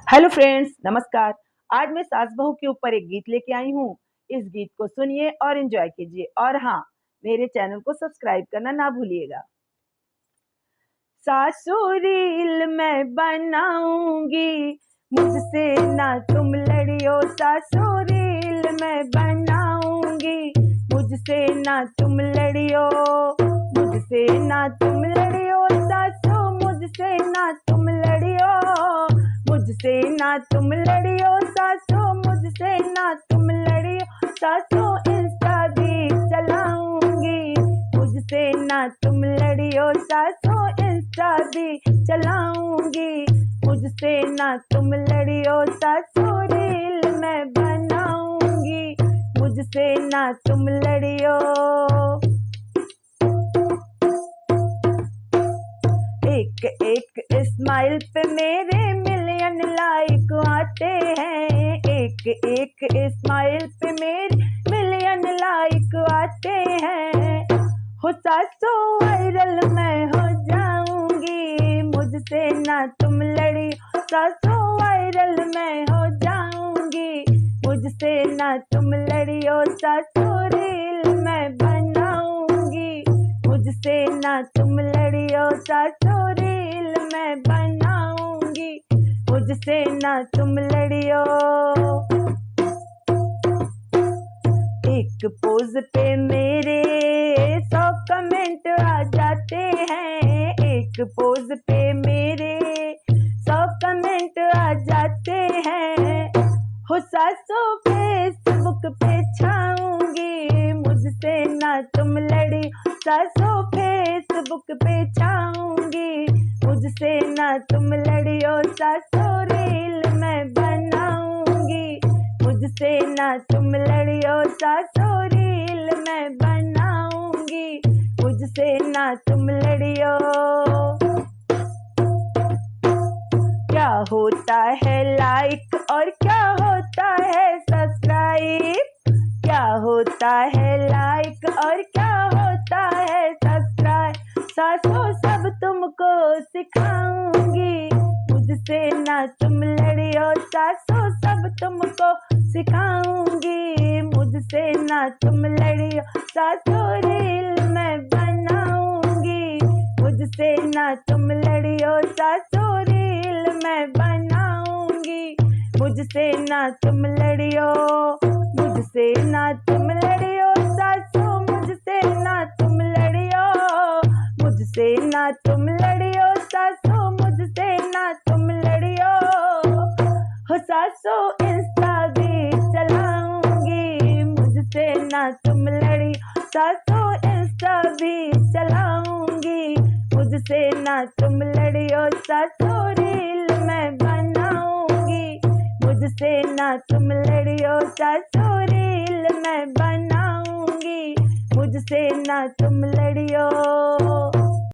Hello friends, नमस्कार। आज मैं सास बहू के ऊपर एक गीत लेके आई हूँ। इस गीत को सुनिए और एंजॉय कीजिए। और हाँ, मेरे चैनल को सब्सक्राइब करना ना भूलिएगा। सासू रील मैं बनाऊंगी, मुझसे ना तुम लड़ियो। सासू रील मैं बनाऊंगी, मुझसे ना तुम लड़ियो। मुझसे ना तुम लड़ियो सासू, मुझसे ना तुम लड़ियो। मुझसे ना तुम लड़ियो सासू, मुझसे ना तुम लड़ियो। सासू इंस्टा भी चलाऊंगी, मुझसे ना तुम लड़ियो। सासू इंस्टा भी चलाऊंगी, मुझसे ना तुम लड़ियो। सासू रील मैं बनाऊंगी, मुझसे ना तुम लड़ियो। एक एक स्माइल पे मेरे मिलियन लाइक आते हैं। एक एक स्माइल पे मेरे मिलियन लाइक आते हैं। हो सासू वायरल मैं हो जाऊंगी, मुझसे ना तुम लड़ी। सासू वायरल मैं हो जाऊंगी, मुझसे ना तुम लड़ियो। सासू रील मैं बनाऊंगी, मुझसे ना तुम लड़ियो। सासू रील मैं बनाऊंगी, मुझसे ना तुम लड़ियो। एक पोज पे मेरे 100 कमेंट आ जाते हैं। एक पोज पे मेरे 100 कमेंट आ जाते हैं। हो सासू फेसबुक पे छाऊंगी, मुझसे ना तुम लड़ी। सासू फेसबुक पे छाऊंगी, मुझसे ना तुम लड़ियो। सासू रील मैं बनाऊंगी, मुझसे ना तुम लड़ियो। सासू रील मैं बनाऊंगी, मुझसे ना तुम लड़ियो। क्या होता है लाइक और क्या होता है सब्सक्राइब। क्या होता है लाइक और क्या होता है सब्सक्राइब। सासू सब तुमको सिखाऊंगी, मुझसे ना तुम लड़ियो। सासू सब तुमको सिखाऊंगी, मुझसे ना तुम लड़ियो। सासू रील मैं बनाऊंगी, मुझसे ना तुम लड़ियो। सासू रील मैं बनाऊंगी, मुझसे ना तुम लड़ियो। मुझसे ना तुम लड़ियो सासू, मुझसे ना तुम लड़ियो। मुझसे ना तुम लड़ियो सासू, मुझसे ना तुम लड़ियो। हो सासू इंस्टा भी चलाऊंगी, मुझसे ना तुम लड़ी। सासू इंस्टा भी चलाऊंगी, मुझसे ना तुम लड़ियो। सासू रील मैं बनाऊंगी, मुझसे ना तुम लड़ियो। सासू रील मैं बनाऊंगी, मुझसे ना तुम लड़ियो।